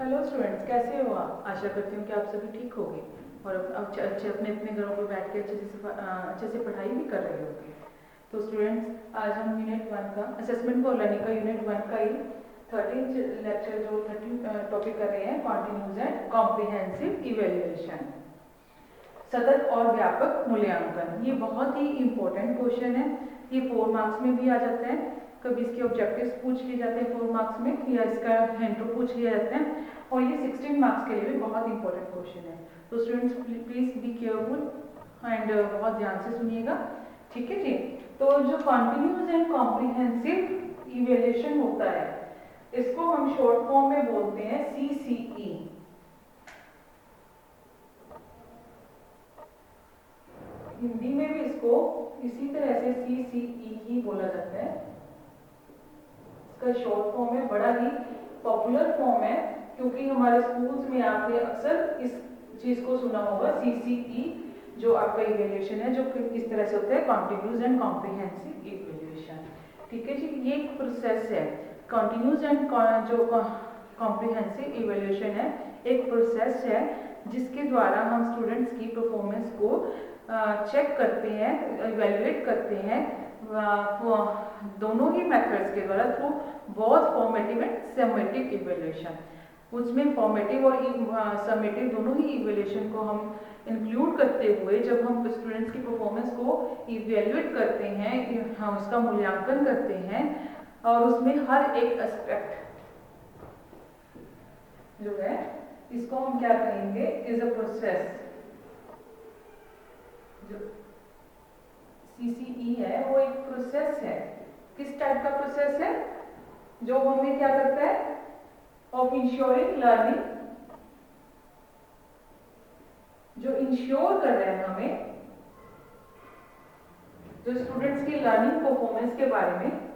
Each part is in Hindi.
हेलो स्टूडेंट्स, कैसे हो आप? आशा करती हूँ कि आप सभी ठीक होंगे और अच्छे अपने अपने घरों पर बैठ के अच्छे से पढ़ाई भी कर रहे होंगे। तो स्टूडेंट्स, आज हम यूनिट 1 का असेसमेंट फॉर लर्निंग का यूनिट 1 का ही 13 लेक्चर जो 13 टॉपिक कर रहे हैं, कॉन्टिन्यूज एंड कॉम्प्रिहेंसिव इवेल्युएशन, सतत और व्यापक मूल्यांकन। ये बहुत ही इम्पोर्टेंट क्वेश्चन है। ये 4 मार्क्स में भी आ जाता है, कभी इसके ऑब्जेक्टिव्स पूछ लिए जाते हैं 4 मार्क्स में, या इसका इंट्रो पूछ लिया जाता है, और ये 16 मार्क्स के लिए भी बहुत इंपॉर्टेंट क्वेश्चन है। तो students please be careful and बहुत ध्यान से सुनिएगा, ठीक है जी। तो जो कॉन्टिन्यूस एंड कॉम्प्रिहेंसिव इवेल्युएशन होता है, इसको हम शॉर्ट फॉर्म में बोलते हैं CCE। हिंदी में भी इसको इसी तरह से CCE ही बोला जाता है। इसका शॉर्ट फॉर्म है, बड़ा ही पॉपुलर फॉर्म है, क्योंकि हमारे स्कूल्स में आपने अक्सर इस चीज को सुना होगा। CCE जो आपका इवेल्युएशन है, जो इस तरह से होता है, कॉन्टिन्यूस एंड कॉम्प्रिहेंसिव इवेल्युएशन, ठीक है जी। ये एक प्रोसेस है। कॉन्टिन्यूस एंड जो कॉम्प्रिहेंसिव इवेल्युएशन है, एक प्रोसेस है जिसके द्वारा हम स्टूडेंट्स की परफॉर्मेंस को चेक करते हैं, इवेल्युएट करते हैं, दोनों ही मेथड्स के द्वारा, through both formative and summative evaluation. उसमें फॉर्मेटिव और समेटिव दोनों ही इवेल्युएशन को हम इंक्लूड करते हुए जब हम स्टूडेंट्स की परफॉर्मेंस को इवेल्युएट करते हैं, हम उसका मूल्यांकन करते हैं, और उसमें हर एक एस्पेक्ट जो है, इसको हम क्या कहेंगे, इज अ प्रोसेस। जो CCE है वो एक प्रोसेस है। किस टाइप का प्रोसेस है? जो हमें क्या करता है, ऑफ इंश्योरिंग लर्निंग, जो इंश्योर कर रहे हैं हमें, जो स्टूडेंट्स की लर्निंग परफॉर्मेंस के बारे में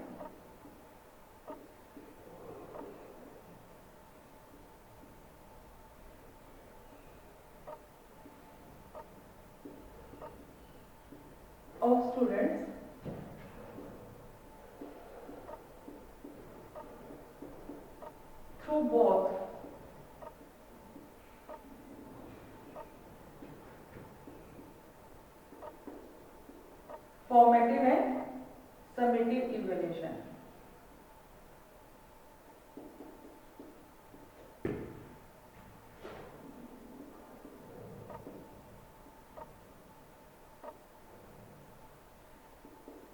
of students through both formative and summative evaluation.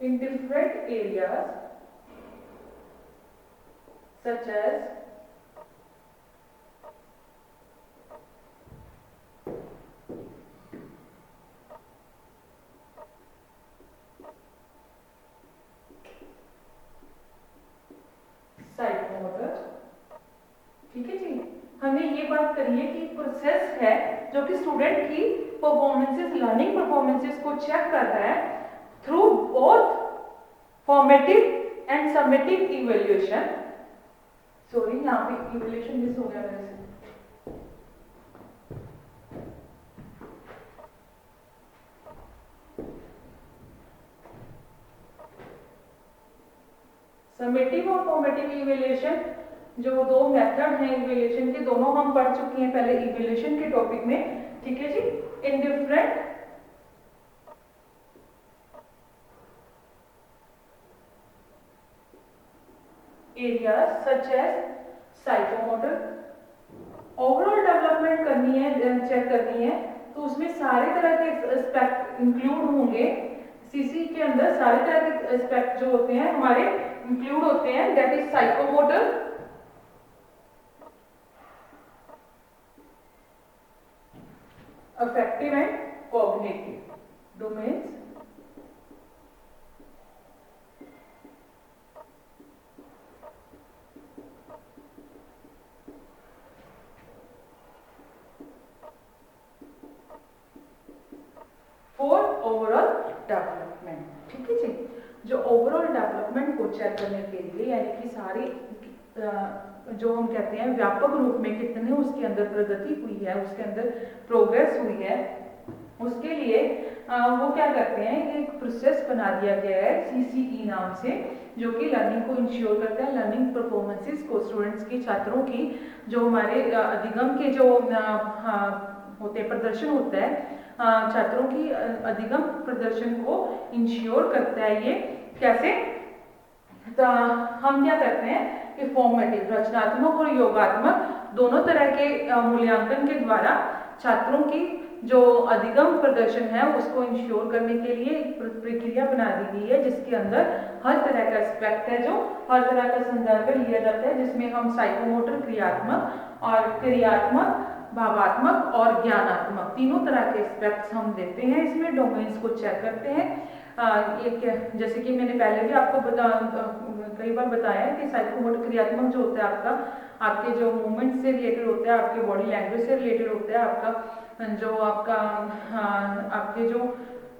In different areas such as psychomotor, ठीक है जी। हमने ये बात करी है कि प्रोसेस है जो कि स्टूडेंट की परफॉर्मेंसेस, लर्निंग परफॉर्मेंसेस को चेक करता है through both formative and summative evaluation. Sorry, यहाँ पे इवेल्युएशन मिस हो गया मेरे से। समेटिव और फॉर्मेटिव इवेल्युएशन जो दो मेथड हैं इवेल्युएशन के, दोनों हम पढ़ चुके हैं पहले इवेल्युएशन के टॉपिक में, ठीक है जी। In different areas such as psychomotor, overall development करनी है, चेक करनी है, तो उसमें सारे तरह के एस्पेक्ट इंक्लूड होंगे। सीसी के अंदर सारे तरह के एस्पेक्ट जो होते हैं हमारे इंक्लूड होते हैं, that is psychomotor, affective and cognitive domains, for overall development, ठीक है जी। जो ओवरऑल डेवलपमेंट को चेक करने के लिए, यानी कि सारी जो हम कहते हैं व्यापक रूप में कितने उसके अंदर प्रगति हुई है, उसके अंदर प्रोग्रेस हुई है, उसके लिए वो क्या करते हैं कि एक प्रोसेस बना दिया गया है CCE नाम से, जो कि लर्निंग को इंश्योर करता है, लर्निंग परफॉर्मेंसेस को, स्टूडेंट्स की, छात्रों की, जो हमारे अधिगम के जो होते प्रदर्शन होता है, छात्रों की अधिगम प्रदर्शन को इंश्योर करता है। ये कैसे? तो हम क्या करते हैं कि फॉर्मेटिव, रचनात्मक और योगात्मक दोनों तरह के मूल्यांकन के द्वारा छात्रों की जो अधिगम प्रदर्शन है उसको इंश्योर करने के लिए एक प्रक्रिया बना दी गई है, जिसके अंदर हर तरह का एस्पेक्ट है, जो हर तरह का संदर्भ लिया जाता है, जिसमें हम साइकोमोटर, क्रियात्मक और क्रियात्मक, भावात्मक और ज्ञानात्मक तीनों तरह के एस्पेक्ट्स हम देते हैं। इसमें डोमेन्स को चेक करते हैं। एक जैसे कि मैंने पहले भी आपको कई बार बताया कि साइकोमोटर क्रियात्मक जो होता है आपका, आपके जो मूवमेंट से रिलेटेड होता है, आपके बॉडी लैंग्वेज से रिलेटेड होता है, आपका जो आपका आपके जो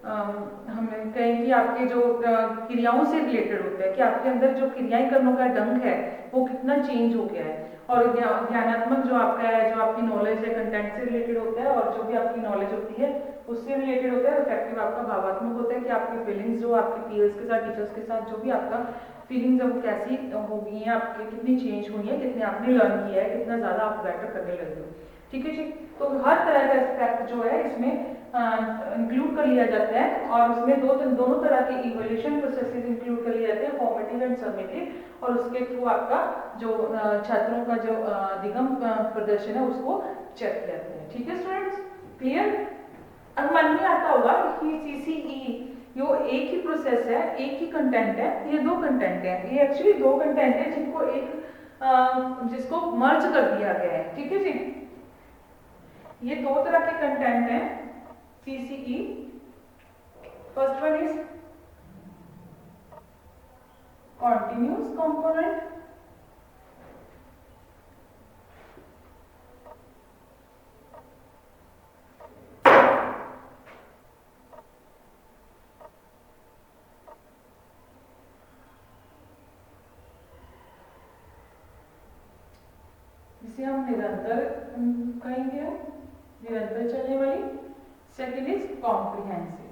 हम कहें कि आपके जो क्रियाओं से रिलेटेड होता है कि आपके अंदर जो क्रियाएं करने का ढंग है वो कितना चेंज हो गया है। और ज्ञानात्मक जो आपका है, जो आपकी नॉलेज है, कंटेंट से रिलेटेड होता है, और जो भी आपकी नॉलेज होती है उससे रिलेटेड होता है। इफेक्टिव आपका भावात्मक होता है कि आपकी फीलिंग्स जो आपके पीयर्स के साथ, टीचर्स के साथ जो भी आपका फीलिंग्स अब कैसी हो गई हैं, आपके कितनी चेंज हुई है, कितने आपने लर्न किया है, कितना ज़्यादा आप बेटर करने लगे हो। ठीक है जी। तो हर तरह का एस्पेक्ट जो है इसमें इंक्लूड कर लिया जाता है, और उसमें दोनों तरह के इवोल्यूशन प्रोसेसेस इंक्लूड कर लिए जाते हैं, फॉर्मेटिव एंड समेटिव, और उसके थ्रू आपका जो छात्रों का जो अधिगम प्रदर्शन है उसको चेक किया जाता है। ठीक है स्टूडेंट्स, क्लियर? अब मन में आता होगा कि CCE यो एक ही प्रोसेस है, एक ही कंटेंट है, ये दो कंटेंट है। ये एक्चुअली दो कंटेंट है जिनको जिसको मर्ज कर दिया गया है। ठीक है जी, ये दो तरह के कंटेंट हैं CCE। First one is continuous component, जिसे हम निरंतर कहेंगे, निरंतर चलने वाली। सेकेंड इज कॉम्प्रिहेंसिव,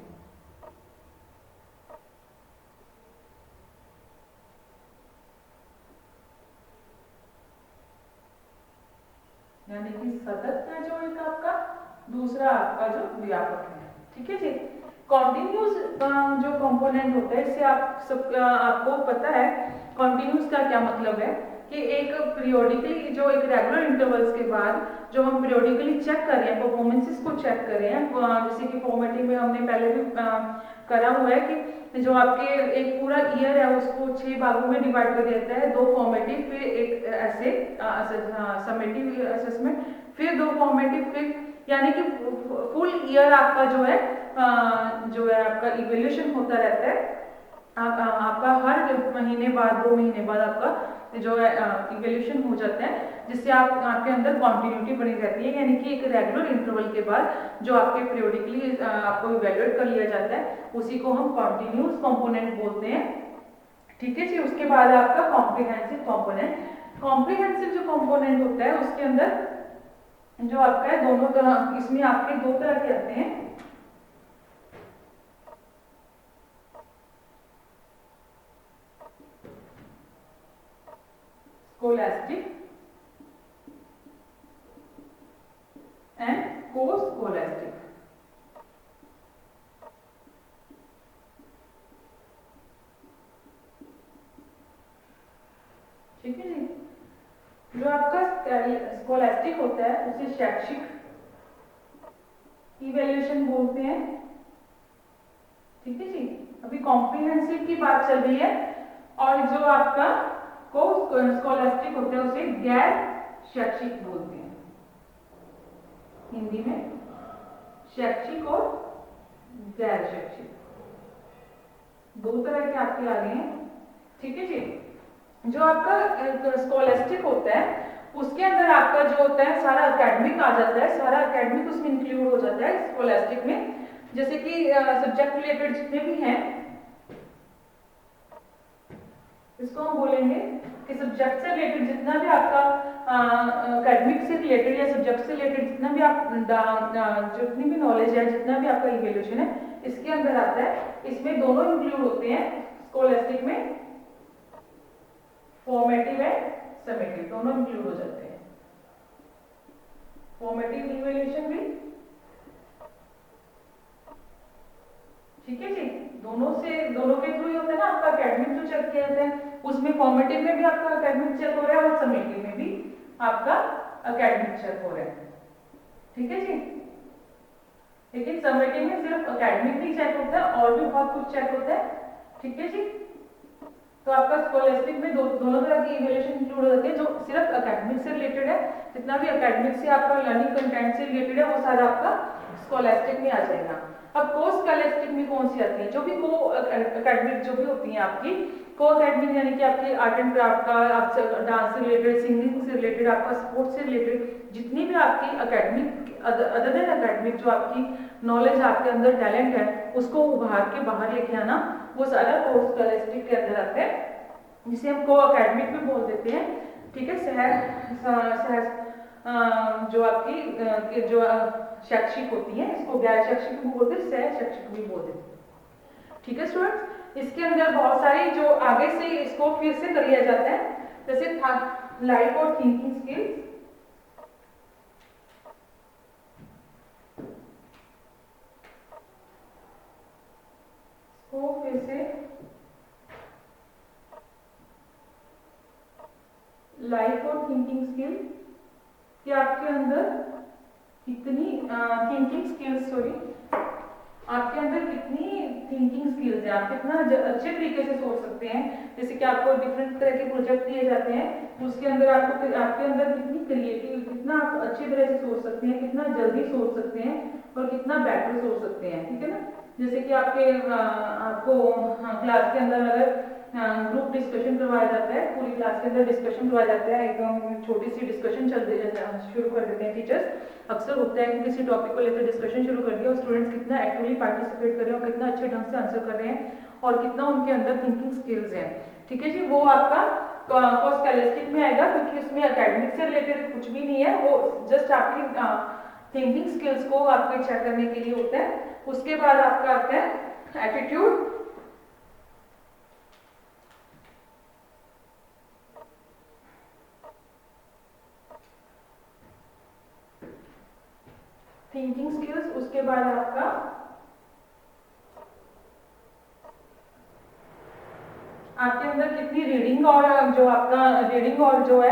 यानी कि सतत है जो एक आपका, दूसरा आपका जो व्यापक है। ठीक है जी। कॉन्टिन्यूस जो कंपोनेंट होता है, इससे आपको पता है कॉन्टिन्यूस का क्या मतलब है कि एक पीरियोडिकली, जो एक रेगुलर इंटरवल्स के बाद जो हम पीरियोडिकली चेक कर रहे हैं, परफॉर्मेंसेस को चेक कर रहे हैं, जैसे कि फॉर्मेटिव में हमने पहले भी करा हुआ है कि जो आपके एक पूरा ईयर है उसको 6 भागों में डिवाइड कर देता है, 2 फॉर्मेटिव, फिर एक ऐसे समेटिव असेसमेंट, फिर 2 फॉर्मेटिव, फिर यानी कि फुल ईयर आपका जो है आपका इवैल्यूएशन होता रहता है। आपका हर महीने बाद, 2 महीने बाद आपका जो है इवैल्यूएशन हो जाता है, जिससे आपके अंदर कॉन्टिन्यूटी बनी रहती है, यानी कि एक रेगुलर इंटरवल के बाद जो आपके पीरियोडिकली आपको इवैल्यूएट कर लिया जाता है उसी को हम कॉन्टिन्यूस कंपोनेंट बोलते हैं। ठीक है जी। उसके बाद आपका कॉम्प्रिहेंसिव कंपोनेंट। कॉम्प्रिहेंसिव जो कंपोनेंट होता है उसके अंदर जो आपका है दोनों तरह, इसमें आपके 2 तरह के आते हैं, स्कोलास्टिक एंड को-स्कोलास्टिक। ठीक है जी। जो आपका स्कोलास्टिक होता है उसे शैक्षिक इवैल्यूएशन बोलते हैं। ठीक है जी। अभी कॉम्प्रिहेंसिव की बात चल रही है, और जो आपका को-स्कोलास्टिक होता है उसे गैर शैक्षिक बोलते हैं। हिंदी में शैक्षिक और गैर शैक्षिक, 2 तरह के आपके आ गए हैं। ठीक है जी। जो आपका स्कोलास्टिक होता है उसके अंदर आपका जो होता है सारा एकेडमिक आ जाता है, सारा एकेडमिक उसमें इंक्लूड हो जाता है स्कोलास्टिक में, जैसे कि सब्जेक्ट रिलेटेड जितने भी हैं, इसको हम बोलेंगे कि सब्जेक्ट से रिलेटेड जितना भी आपका एकेडमिक से रिलेटेड या सब्जेक्ट से रिलेटेड जितना भी आप जितनी भी नॉलेज है, जितना भी आपका इवेल्यूशन है, इसके अंदर आता है। इसमें दोनों इंक्लूड होते हैं स्कोलास्टिक में, फॉर्मेटिव एंड समेटिव दोनों इंक्लूड हो जाते हैं। फॉर्मेटिव इवेल्यूशन भी, ठीक है जी, दोनों के थ्रू ही होता है ना आपका एकेडमिक जो चेक किया जाता है, उसमें फॉर्मेटिव में भी आपका एकेडमिक चेक हो रहा है और समेटिव में भी आपका एकेडमिक चेक हो रहा है, ठीक है जी। लेकिन समेटिव में सिर्फ एकेडमिक नहीं चेक होता है, और भी बहुत कुछ चेक होता है, ठीक है जी। तो आपका स्कोलास्टिक में दोनों तरह की इवैल्यूएशन इंक्लूड हो जाती है, जो सिर्फ एकेडमिक से रिलेटेड है, जितना भी एकेडमिक से आपका लर्निंग कंटेंट से रिलेटेड है वो सारा आपका स्कोलास्टिक में आ जाएगा। अब को स्कोलास्टिक में कौन सी आती है, जो भी को एकेडमिक जो भी होती है आपकी को एकेडमिक, यानी कि आपकी आर्ट एंड क्राफ्ट का, आपसे डांस से रिलेटेड, सिंगिंग से रिलेटेड, आपका स्पोर्ट्स से रिलेटेड जितनी भी आपकी एकेडमिक अदर देन एकेडमिक जो आपकी नॉलेज, आपके अंदर टैलेंट है, उसको उभार के बाहर लेके आना, वो सारा को स्कोलास्टिक के अंदर आता है, जिसे हम को एकेडमिक भी बोल देते हैं, ठीक है। जो आपकी जो शैक्षिक होती है, इसको गैर शैक्षिक भी बोलते हैं, सह शैक्षिक भी बोलते हैं, ठीक है स्टूडेंट्स। इसके अंदर बहुत सारी जो आगे से इसको फिर से कर लिया जाता है, जैसे लाइफ और थिंकिंग स्किल्स, को फिर से लाइफ और थिंकिंग स्किल कि आपके अंदर कितनी थिंकिंग स्किल्स, सॉरी, आपके अंदर कितनी थिंकिंग स्किल्स है, आप कितना अच्छे तरीके से सोच सकते हैं। जैसे कि आपको डिफरेंट तरह के प्रोजेक्ट दिए जाते हैं, उसके अंदर आपको आपके अंदर कितनी क्रिएटिव, कितना आप अच्छी तरह से सोच सकते हैं, कितना जल्दी सोच सकते हैं और कितना बेटर सोच सकते हैं, ठीक है ना। जैसे कि आपको क्लास के अंदर अगर ग्रुप डिस्कशन करवाया जाता है, पूरी क्लास के अंदर डिस्कशन करवाया जाता है, एकदम छोटी सी डिस्कशन शुरू कर देते हैं टीचर्स। अक्सर होता है कि किसी टॉपिक को लेकर डिस्कशन शुरू कर दिया और स्टूडेंट्स कितना एक्टिवली पार्टिसिपेट कर रहे हैं और कितना अच्छे ढंग से आंसर कर रहे हैं और कितना उनके अंदर थिंकिंग स्किल्स हैं, ठीक है जी। वो आपका स्कोलास्टिक में आएगा, क्योंकि उसमें एकेडमिक से रिलेटेड कुछ भी नहीं है, वो जस्ट आपकी थिंकिंग स्किल्स को आपके चेक करने के लिए होता है। उसके बाद आपका आता है एटीट्यूड, थिंकिंग स्किल्स, उसके बाद आपके अंदर कितनी रीडिंग और जो है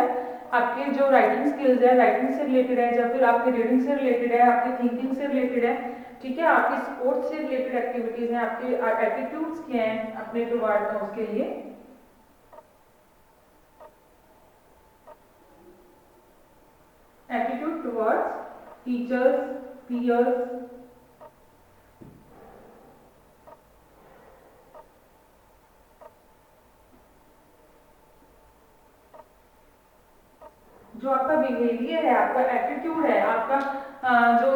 आपके जो राइटिंग स्किल्स है, राइटिंग से रिलेटेड है, या फिर आपके रीडिंग से रिलेटेड है, आपकी थिंकिंग से रिलेटेड है, ठीक है। आपकी स्पोर्ट्स से रिलेटेड एक्टिविटीज हैं, आपके एटीट्यूड्स क्या हैं अपने टुवर्ड्स उसके लिए, एटीट्यूड टुवर्ड्स टीचर्स, पीयर्स, जो आपका बिहेवियर है, आपका एटीट्यूड है, आपका जो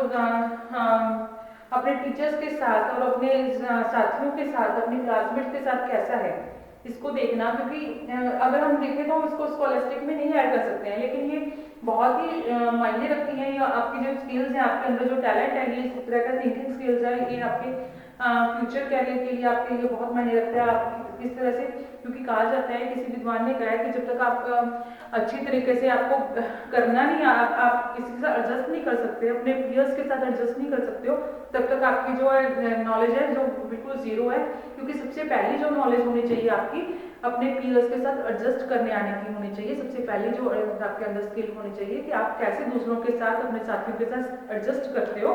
अपने टीचर्स के साथ और अपने साथियों के साथ, अपने क्लासमेट्स के साथ कैसा है, इसको देखना। क्योंकि अगर हम देखें तो हम इसको स्कोलास्टिक में नहीं ऐड कर सकते हैं, लेकिन ये बहुत ही मायने रखती हैं। या आपकी जो स्किल्स हैं, आपके अंदर जो टैलेंट है, ये इस तरह का थिंकिंग स्किल्स है, ये आपके फ्यूचर कैरियर के लिए आपके लिए बहुत मायने रखता है। आप किस तरह से, क्योंकि कहा जाता है, किसी विद्वान ने कहा है कि जब तक आप अच्छी तरीके से आपको करना नहीं, आप किसी के साथ एडजस्ट नहीं कर सकते, अपने पीयर्स के साथ एडजस्ट नहीं कर सकते हो, तब तक आपकी जो है नॉलेज है जो बिल्कुल जीरो है। क्योंकि सबसे पहली जो नॉलेज होनी चाहिए आपकी अपने पीयर्स के साथ एडजस्ट करने आने की होनी चाहिए। सबसे पहले जो आपके अंदर स्किल होनी चाहिए कि आप कैसे दूसरों के साथ, अपने साथियों के साथ एडजस्ट करते हो,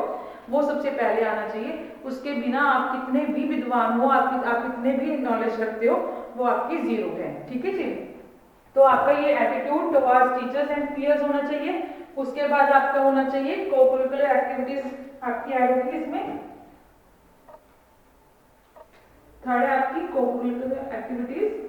वो सबसे पहले आना चाहिए। उसके बिना आप कितने भी विद्वान हो, आप कितने भी नॉलेज रखते हो, वो आपकी जीरो है, ठीक है जी। तो आपका ये attitude towards teachers and peers होना चाहिए। उसके बाद आपका होना चाहिए को-करिकुलर एक्टिविटीज आपकी ऐड होगी इसमें। थर्ड है आपकी को-करिकुलर एक्टिविटीज,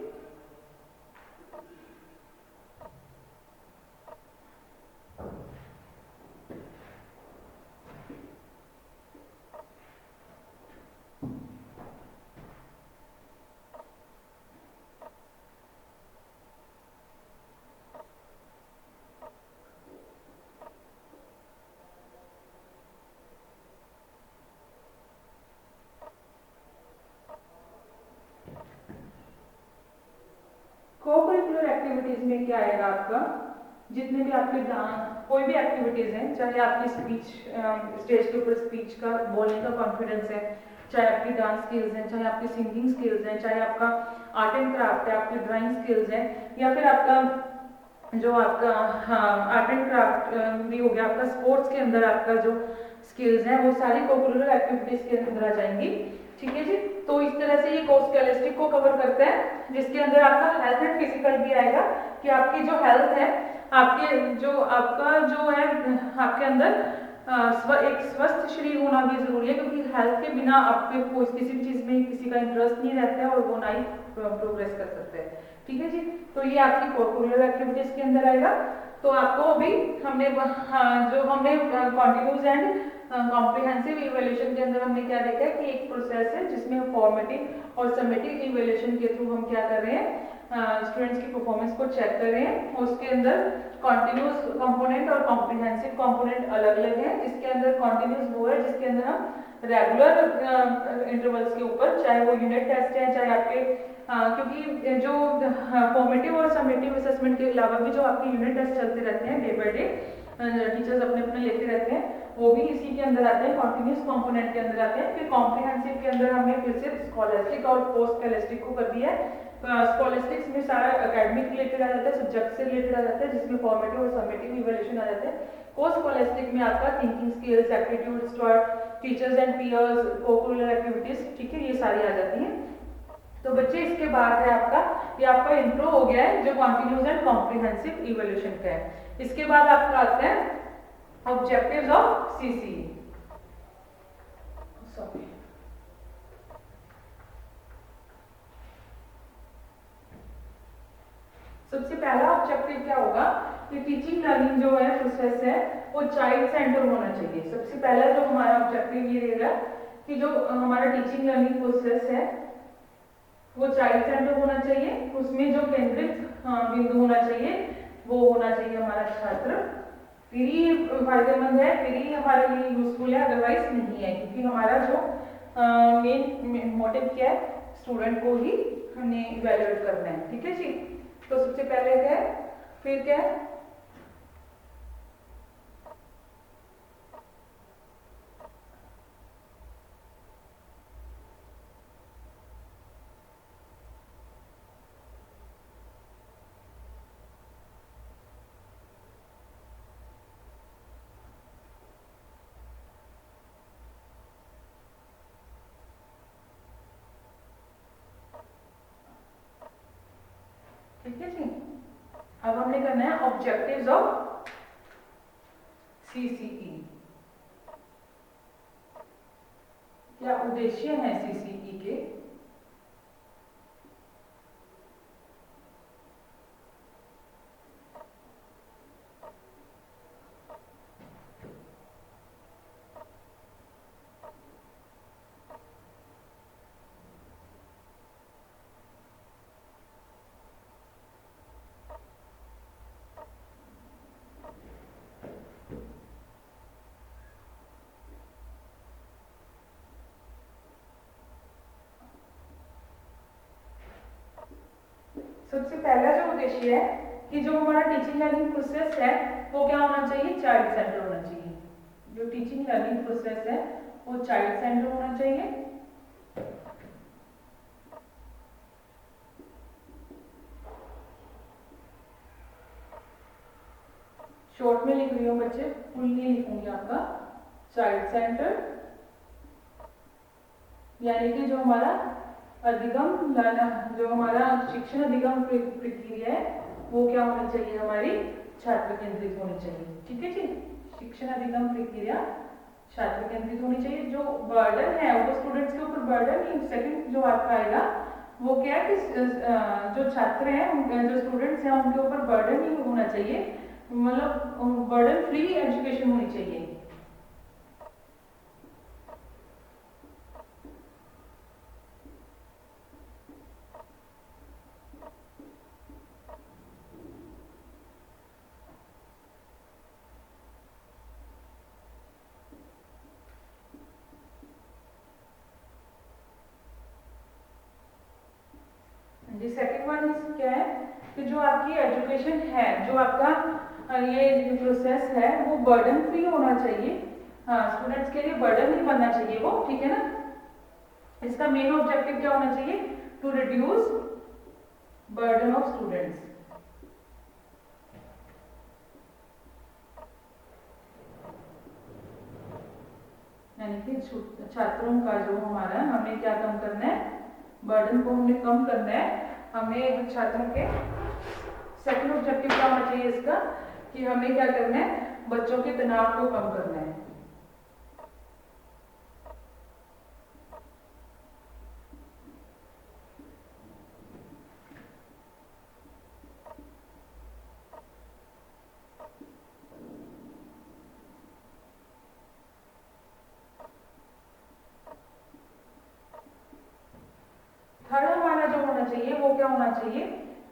में क्या आएगा आपका, जितने भी आपके कोई भी एक्टिविटीज़ हैं, चाहे आपकी स्पीच, स्टेज के ऊपर स्पीच का बोलने का कॉन्फिडेंस है, चाहे आपकी डांस स्किल्स हैं, चाहे आपकी सिंगिंग स्किल्स हैं, चाहे आपका आर्ट एंड क्राफ्ट है, आपकी ड्राइंग स्किल्स हैं, या फिर आपका जो आपका आर्ट एंड क्राफ्ट भी हो गया, आपका स्पोर्ट्स के अंदर आपका जो स्किल्स हैं, वो सारी कोकुलर एक्टिविटीज़ के अंदर आ जाएंगी। ठीक है जी। तो इस तरह से ये कोर्स कैलिस्टिक को कवर करता है, जिसके अंदर आपका हेल्थ एंड फिजिकल भी आएगा कि आपकी जो हेल्थ है, आपके जो आपका जो है आपके अंदर एक स्वस्थ शरीर होना भी जरूरी है, क्योंकि हेल्थ के बिना आपके कोई किसी भी चीज़ में किसी का इंटरेस्ट नहीं रहता है और वो ना ही प्रोग्रेस कर सकते हैं। ठीक है जी। तो ये आपकी कोकुलर एक्टिविटीज़ के अंदर आएगा। तो आपको अभी हमने जो हमने कॉन्टिन्यूस एंड कॉम्प्रिहेंसिव इवैल्यूएशन के अंदर हमने क्या देखा है कि एक प्रोसेस है जिसमें फॉर्मेटिव और समेटिव इवैल्यूएशन के थ्रू हम क्या कर रहे हैं, स्टूडेंट्स की परफॉर्मेंस को चेक कर रहे हैं। उसके अंदर कॉन्टिन्यूस कंपोनेंट और कॉम्प्रिहेंसिव कंपोनेंट अलग अलग है। इसके अंदर कॉन्टिन्यूस वो है जिसके अंदर हम रेगुलर इंटरवल्स के ऊपर, चाहे वो यूनिट टेस्ट है, चाहे आपके क्योंकि जो फॉर्मेटिव और समेटिव असेसमेंट के अलावा भी जो आपके यूनिट टेस्ट चलते रहते हैं डे बाय डे, टीचर्स अपने अपने लेते रहते हैं, वो भी इसी के अंदर आते हैं, कॉन्टिन्यूस कंपोनेंट के अंदर आते हैं। फिर कॉम्प्रिहेंसिव के अंदर हमने फिर से स्कॉलस्टिक और पोस्ट कैलिस्टिक को कर दिया है। स्कॉलस्टिक्स में सारा एकेडमिक रिलेटेड आ जाता है, सब्जेक्ट से रिलेटेड आ जाता है, जिसमें फॉर्मेटिव और समेटिव इवैल्यूएशन आ जाते हैं। पोस्ट स्कॉलस्टिक में आपका थिंकिंग स्किल्स, एप्टीट्यूड, स्टॉट, teachers and peers, co-curricular activities, ठीक है, ये सारी आ जाती हैं। तो बच्चे इसके बाद है आपका, ये आपका इंट्रो हो गया है जो कॉन्टिन्यूस एंड कॉम्प्रिहेंसिव इवैल्यूएशन का है। इसके बाद आपका आता है ऑब्जेक्टिव्स ऑफ सीसीई। सॉरी, सबसे पहला ऑब्जेक्टिव क्या होगा कि टीचिंग लर्निंग जो है प्रोसेस है वो चाइल्ड सेंटर होना चाहिए। सबसे पहला जो हमारा ऑब्जेक्टिव ये रहेगा कि जो हमारा टीचिंग लर्निंग प्रोसेस है वो चाइल्ड सेंटर होना चाहिए। उसमें जो केंद्रित बिंदु होना चाहिए वो होना चाहिए हमारा छात्र। फिर ही फायदेमंद है, फिर ही हमारे लिए यूजफुल है, अदरवाइज नहीं है, क्योंकि हमारा जो मेन मोटिव क्या है, स्टूडेंट को ही हमने इवेल्युएट करना है। ठीक है जी। तो सबसे पहले क्या है, फिर क्या है, ठीक है जी। अब हमने करना है ऑब्जेक्टिव्स ऑफ सीसीई। क्या उद्देश्य है सीसीई के? सबसे पहला जो उद्देश्य है कि जो हमारा टीचिंग लर्निंग प्रोसेस है वो क्या होना चाहिए, चाइल्ड सेंटर होना चाहिए। जो टीचिंग लर्निंग प्रोसेस है वो चाइल्ड सेंटर होना चाहिए। शॉर्ट में लिख रही हूँ बच्चे, फुल नहीं लिखूंगी आपका। चाइल्ड सेंटर यानी कि जो हमारा अधिगम जो हमारा शिक्षण अधिगम प्रक्रिया है वो क्या होनी चाहिए, हमारी छात्र केंद्रित होनी चाहिए। ठीक है जी। शिक्षण अधिगम प्रक्रिया छात्र केंद्रित होनी चाहिए। जो बर्डन है वो स्टूडेंट्स के ऊपर बर्डन नहीं, सेकंड जो आपका आएगा वो क्या है कि जो छात्र हैं, जो स्टूडेंट्स हैं, उनके ऊपर बर्डन नहीं होना चाहिए, मतलब बर्डन फ्री एजुकेशन होनी चाहिए। जी, सेकंड वन क्या है कि जो आपकी एजुकेशन है, जो आपका ये प्रोसेस है वो बर्डन फ्री होना चाहिए। हाँ, स्टूडेंट्स के लिए बर्डन नहीं बनना चाहिए वो, ठीक है ना। इसका मेन ऑब्जेक्टिव क्या होना चाहिए? To reduce burden of students. यानी कि छात्रों का जो हमारा, हमें क्या कम करना है? बर्डन को हमने कम करना है। हमें छात्रों के सेकंड ऑब्जेक्टिव क्या होना चाहिए इसका, कि हमें क्या करना है? बच्चों के तनाव को कम करना है। थर्ड हमारा जो होना चाहिए वो क्या होना चाहिए,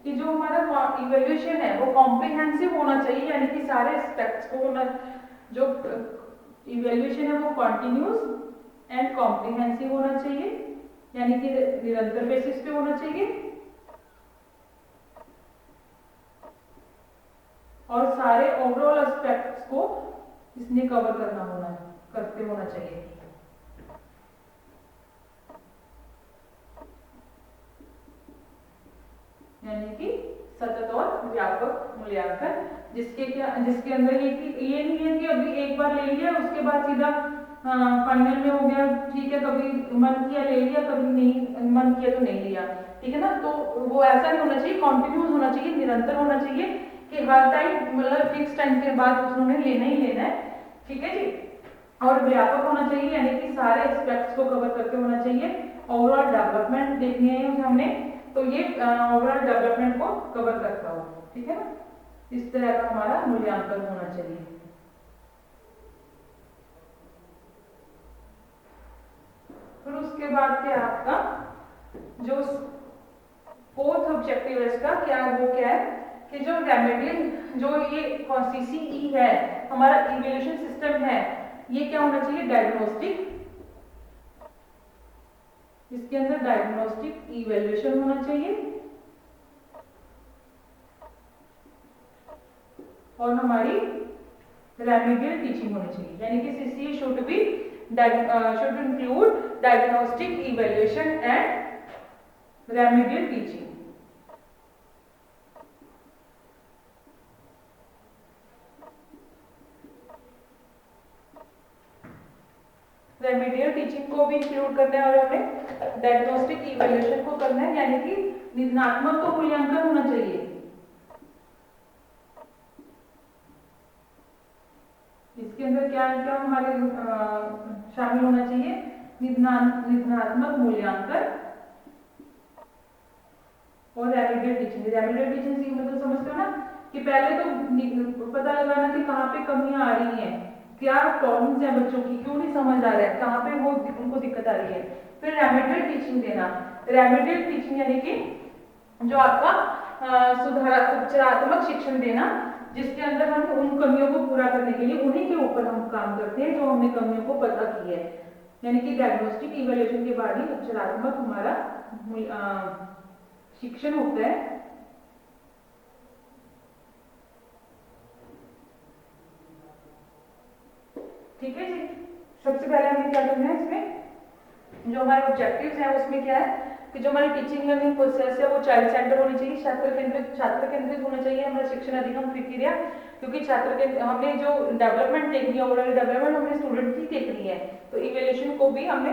कि जो हमारा इवेल्यूशन है वो कॉम्प्रिहेंसिव होना चाहिए, यानी कि सारे एस्पेक्ट्स को होना, जो इवेल्यूशन है वो कॉन्टिन्यूस एंड कॉम्प्रिहेंसिव होना चाहिए, यानी कि निरंतर बेसिस पे होना चाहिए, और सारे ओवरऑल एस्पेक्ट्स को इसने कवर करते होना चाहिए। यानी कि सतत और व्यापक मूल्यांकन, जिसके अंदर ये नहीं है कि अभी एक बार ले लिया उसके बाद सीधा फाइनल में हो गया, ठीक है, कभी मन किया ले लिया, कभी नहीं मन किया तो नहीं लिया, ठीक है ना। तो वो ऐसा नहीं होना चाहिए, कॉन्टिन्यूस होना चाहिए, निरंतर होना चाहिए, कि हर टाइम मतलब फिक्स टाइम के बाद उन्होंने लेना ही लेना है, ठीक है जी। और व्यापक होना चाहिए, यानी कि सारे एस्पेक्ट्स को कवर करके होना चाहिए। ओवरऑल डेवलपमेंट देखनी है हमने, तो ये ओवरऑल डेवलपमेंट को कवर करता हो, ठीक है ना। इस तरह का हमारा मूल्यांकन होना चाहिए। फिर उसके बाद क्या आपका जो फोर्थ ऑब्जेक्टिव है इसका क्या, वो क्या है कि जो रेमेडियल, जो ये CCE है हमारा इवैल्यूएशन सिस्टम है, ये क्या होना चाहिए? डायग्नोस्टिक। इसके अंदर डायग्नोस्टिक इवैल्यूएशन होना चाहिए, और हमारी रेमेडियल टीचिंग होनी चाहिए, यानी कि CCE should include diagnostic evaluation and remedial teaching. Remedial teaching को भी इंक्लूड करना है, और हमें डायग्नोस्टिक इवैल्यूएशन को करना है, यानी कि निदानात्मक तो मूल्यांकन होना चाहिए। इसके अंदर क्या क्या हमारे शामिल होना चाहिए? निदानात्मक मूल्यांकन और रेमेडियल टीचिंग। रेमेडियल टीचिंग से मतलब समझते हो ना, कि पहले तो पता लगाना कि कहाँ पे कमियां आ रही हैं, क्या प्रॉब्लम्स हैं बच्चों की, क्यों नहीं समझ आ रहा है, कहाँ पे वो उनको दिक्कत आ रही है। फिर रेमेडियल टीचिंग देना। रेमेडियल टीचिंग यानी कि जो आपका उपचारात्मक शिक्षण देना, जिसके अंदर हम उन कमियों को पूरा करने के लिए उन्हीं के ऊपर हम काम करते हैं जो हमने कमियों को पता की है। यानी कि डायग्नोस्टिक इवैल्यूएशन के बाद ही उपचारात्मक हमारा शिक्षण होता है। ठीक है जी। सबसे पहले हमें क्या करना है, इसमें जो हमारे ऑब्जेक्टिव्स हैं उसमें क्या है कि जो हमारी टीचिंग लर्निंग प्रोसेस है वो चाइल्ड सेंटर होनी चाहिए, छात्र केंद्रित होना चाहिए हमारा शिक्षण अधिगम प्रक्रिया, क्योंकि छात्र के हमने जो डेवलपमेंट देखनी है, ओवरऑल डेवलपमेंट हमने स्टूडेंट की देखनी है, तो इवैल्यूएशन को भी हमने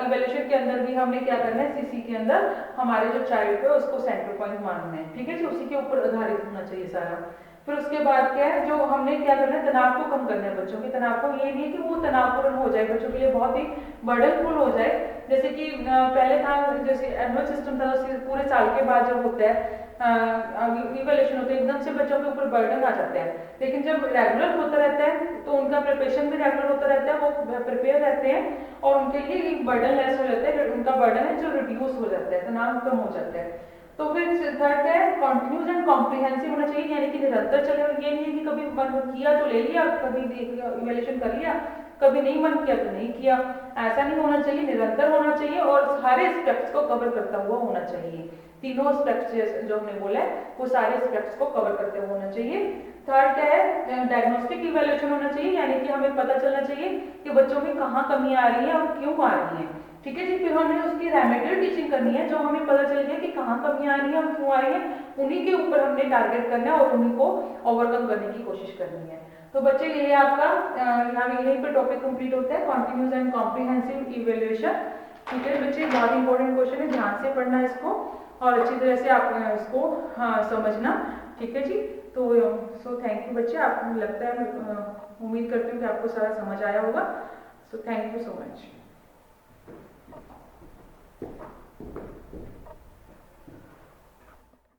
इवैल्यूएशन के अंदर भी हमने क्या करना है, CC के अंदर हमारे जो चाइल्ड है उसको सेंटर पॉइंट मानना है, ठीक है जी। उसी के ऊपर आधारित होना चाहिए सारा। फिर उसके बाद क्या है, जो हमने क्या करना है, तनाव को कम करना है बच्चों के तनाव को। ये नहीं कि वो तनावपूर्ण हो जाए, बच्चों के लिए बहुत ही बर्डनफुल हो जाए, जैसे कि पहले था, जैसे एनुअल सिस्टम था, पूरे साल के बाद जब होता है इवैल्यूएशन होता है, एकदम से बच्चों के ऊपर बर्डन आ जाता है। लेकिन जब रेगुलर होता रहता है तो उनका प्रिपरेशन भी रेगुलर होता रहता है, वो प्रिपेयर रहते हैं और उनके लिए बर्डन लेस हो जाता है, उनका बर्डन है जो रिड्यूस हो जाता है, तनाव कम हो जाता है। तो फिर थर्ड है कॉन्टिन्यूस एंड कॉम्प्रिहेंसिव होना चाहिए, यानी कि निरंतर चले। ये नहीं है कि कभी मन किया तो ले लिया, कभी इवैल्यूएशन कर लिया, कभी नहीं मन किया तो नहीं किया, ऐसा नहीं होना चाहिए, निरंतर होना चाहिए और सारे एस्पेक्ट्स को कवर करता हुआ होना चाहिए। तीनों एस्पेक्ट्स जो हमने बोला है वो सारे एस्पेक्ट्स को कवर करते हुए होना चाहिए। थर्ड क्या है, डायग्नोस्टिक इवैल्यूएशन होना चाहिए, यानी कि हमें पता चलना चाहिए कि बच्चों में कहाँ कमी आ रही है और क्यों आ रही है। ठीक है जी। फिर हमने उसकी रेमेडियल टीचिंग करनी है, जो हमें पता चल गया कि कहाँ कमी आ रही है और क्यों आ रही है, उन्हीं के ऊपर हमने टारगेट करना है और उन्हीं को ओवरकम करने की कोशिश करनी है। तो बच्चे ये आपका यहाँ यहीं पे टॉपिक कंप्लीट होता है, कॉन्टिन्यूस एंड कॉम्प्रिहेंसिव इवैल्यूएशन। ठीक है बच्चे, बहुत इंपॉर्टेंट क्वेश्चन है, ध्यान से पढ़ना इसको और अच्छी तरह से आप इसको समझना। ठीक है जी। तो सो थैंक यू बच्चे, आपको लगता है, उम्मीद करती हूँ कि आपको सारा समझ आया होगा। So thank you so much.